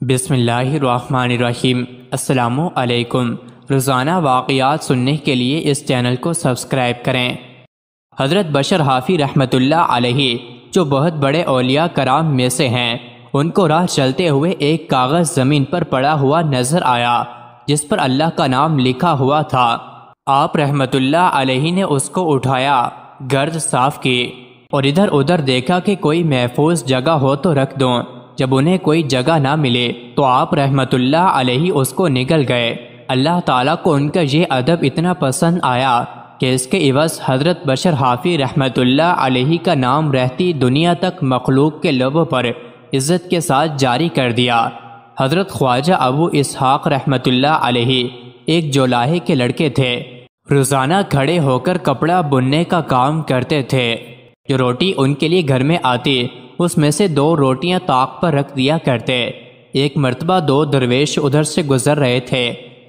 بسم اللہ الرحمن الرحیم۔ السلام علیکم۔ روزانہ واقعات سننے کے لیے اس چینل کو سبسکرائب کریں۔ حضرت بشر حافی رحمۃ اللہ علیہ جو بہت بڑے اولیاء کرام میں سے ہیں، ان کو راہ چلتے ہوئے ایک کاغذ زمین پر پڑا ہوا نظر آیا جس پر اللہ کا نام لکھا ہوا تھا۔ آپ رحمۃ اللہ علیہ نے اس کو اٹھایا، گرد صاف کی اور ادھر ادھر دیکھا کہ کوئی محفوظ جگہ ہو تو رکھ دوں۔ جب انہیں کوئی جگہ نہ ملے تو آپ رحمۃ اللہ علیہ اس کو نگل گئے۔ اللہ تعالیٰ کو ان کا یہ ادب اتنا پسند آیا کہ اس کے عوض حضرت بشر حافی رحمۃ اللہ علیہ کا نام رہتی دنیا تک مخلوق کے لبوں پر عزت کے ساتھ جاری کر دیا۔ حضرت خواجہ ابو اسحاق رحمۃ اللہ علیہ ایک جولاہے کے لڑکے تھے۔ روزانہ کھڑے ہو کر کپڑا بننے کا کام کرتے تھے۔ جو روٹی ان کے لیے گھر میں آتی اس میں سے 2 روٹیاں طاق پر رکھ دیا کرتے۔ ایک مرتبہ 2 درویش ادھر سے گزر رہے تھے۔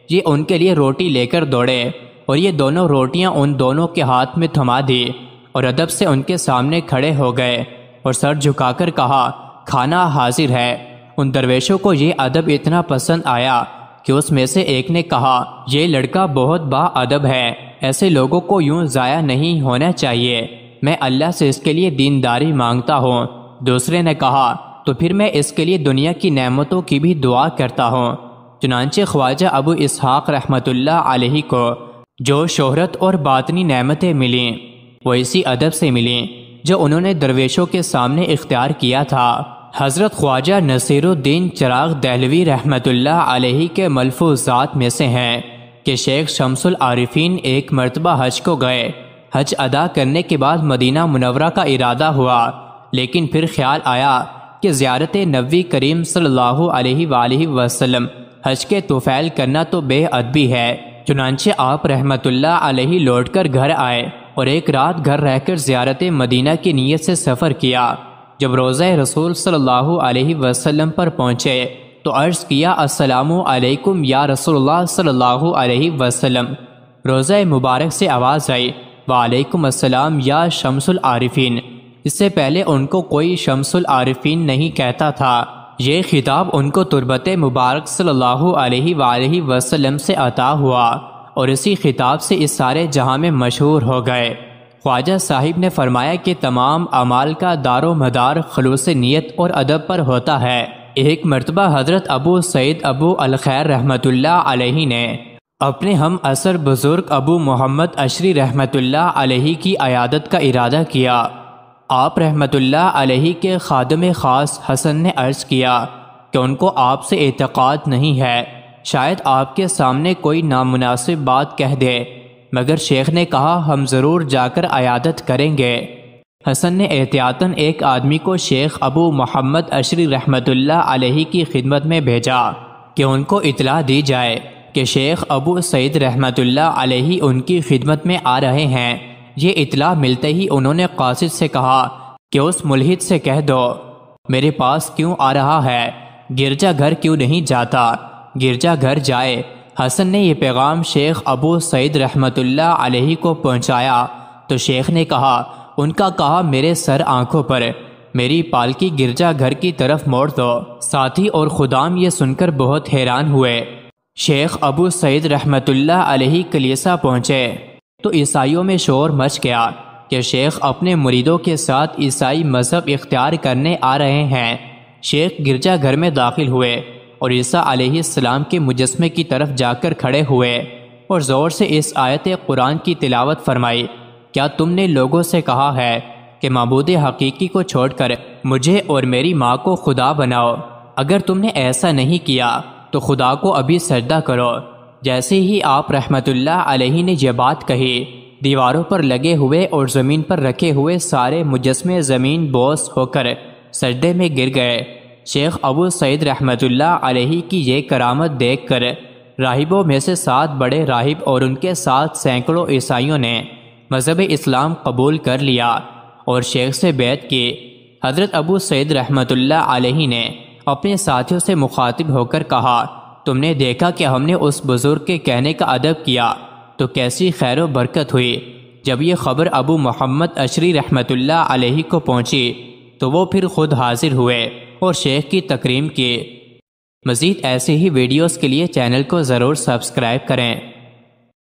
یہ ان کے لیے روٹی لے کر دوڑے اور یہ دونوں روٹیاں ان دونوں کے ہاتھ میں تھما دی اور ادب سے ان کے سامنے کھڑے ہو گئے اور سر جھکا کر کہا، کھانا حاضر ہے۔ ان درویشوں کو یہ ادب اتنا پسند آیا کہ اس میں سے ایک نے کہا، یہ لڑکا بہت با ادب ہے، ایسے لوگوں کو یوں ضائع نہیں ہونا چاہیے، میں اللہ سے اس کے لیے دینداری مانگتا ہوں۔ دوسرے نے کہا، تو پھر میں اس کے لیے دنیا کی نعمتوں کی بھی دعا کرتا ہوں۔ چنانچہ خواجہ ابو اسحاق رحمۃ اللہ علیہ کو جو شہرت اور باطنی نعمتیں ملیں وہ اسی ادب سے ملیں جو انہوں نے درویشوں کے سامنے اختیار کیا تھا۔ حضرت خواجہ نصیر الدین چراغ دہلوی رحمۃ اللہ علیہ کے ملفوظات میں سے ہیں کہ شیخ شمس العارفین ایک مرتبہ حج کو گئے۔ حج ادا کرنے کے بعد مدینہ منورہ کا ارادہ ہوا، لیکن پھر خیال آیا کہ زیارت نبی کریم صلی اللہ علیہ وآلہ وسلم حج کے طفیل کرنا تو بے ادبی ہے۔ چنانچہ آپ رحمۃ اللہ علیہ لوٹ کر گھر آئے اور ایک رات گھر رہ کر زیارت مدینہ کی نیت سے سفر کیا۔ جب روضہ رسول صلی اللہ علیہ وسلم پر پہنچے تو عرض کیا، السلام علیکم یا رسول اللہ صلی اللہ علیہ وسلم۔ روضہ مبارک سے آواز آئی، وعلیکم السلام یا شمس العارفین۔ اس سے پہلے ان کو کوئی شمس العارفین نہیں کہتا تھا۔ یہ خطاب ان کو تربت مبارک صلی اللہ علیہ وآلہ وسلم سے عطا ہوا اور اسی خطاب سے اس سارے جہاں میں مشہور ہو گئے۔ خواجہ صاحب نے فرمایا کہ تمام اعمال کا دار و مدار خلوص نیت اور ادب پر ہوتا ہے۔ ایک مرتبہ حضرت ابو سعید ابو الخیر رحمۃ اللہ علیہ نے اپنے ہم عصر بزرگ ابو محمد اشری رحمۃ اللہ علیہ کی عیادت کا ارادہ کیا۔ آپ رحمۃ اللہ علیہ کے خادم خاص حسن نے عرض کیا کہ ان کو آپ سے اعتقاد نہیں ہے، شاید آپ کے سامنے کوئی نامناسب بات کہہ دے، مگر شیخ نے کہا، ہم ضرور جا کر عیادت کریں گے۔ حسن نے احتیاطاً ایک آدمی کو شیخ ابو محمد اشری رحمۃ اللہ علیہ کی خدمت میں بھیجا کہ ان کو اطلاع دی جائے کہ شیخ ابو سعید رحمۃ اللہ علیہ ان کی خدمت میں آ رہے ہیں۔ یہ اطلاع ملتے ہی انہوں نے قاصد سے کہا کہ اس ملحد سے کہہ دو میرے پاس کیوں آ رہا ہے، گرجا گھر کیوں نہیں جاتا، گرجا گھر جائے۔ حسن نے یہ پیغام شیخ ابو سعید رحمۃ اللہ علیہ کو پہنچایا تو شیخ نے کہا، ان کا کہا میرے سر آنکھوں پر، میری پالکی گرجا گھر کی طرف موڑ دو۔ ساتھی اور خدام یہ سن کر بہت حیران ہوئے۔ شیخ ابو سعید رحمۃ اللہ علیہ کلیسا پہنچے تو عیسائیوں میں شور مچ گیا کہ شیخ اپنے مریدوں کے ساتھ عیسائی مذہب اختیار کرنے آ رہے ہیں۔ شیخ گرجا گھر میں داخل ہوئے اور عیسیٰ علیہ السلام کے مجسمے کی طرف جا کر کھڑے ہوئے اور زور سے اس آیت قرآن کی تلاوت فرمائی، کیا تم نے لوگوں سے کہا ہے کہ معبود حقیقی کو چھوڑ کر مجھے اور میری ماں کو خدا بناؤ؟ اگر تم نے ایسا نہیں کیا تو خدا کو ابھی سجدہ کرو۔ جیسے ہی آپ رحمۃ اللہ علیہ نے یہ بات کہی، دیواروں پر لگے ہوئے اور زمین پر رکھے ہوئے سارے مجسمے زمین بوس ہو کر سجدے میں گر گئے۔ شیخ ابو سعید رحمۃ اللہ علیہ کی یہ کرامت دیکھ کر راہبوں میں سے 7 بڑے راہب اور ان کے ساتھ سینکڑوں عیسائیوں نے مذہب اسلام قبول کر لیا اور شیخ سے بیعت کی۔ حضرت ابو سعید رحمۃ اللہ علیہ نے اپنے ساتھیوں سے مخاطب ہو کر کہا، تم نے دیکھا کہ ہم نے اس بزرگ کے کہنے کا ادب کیا تو کیسی خیر و برکت ہوئی۔ جب یہ خبر ابو محمد اشری رحمۃ اللہ علیہ کو پہنچی تو وہ پھر خود حاضر ہوئے اور شیخ کی تکریم کی۔ مزید ایسے ہی ویڈیوز کے لیے چینل کو ضرور سبسکرائب کریں۔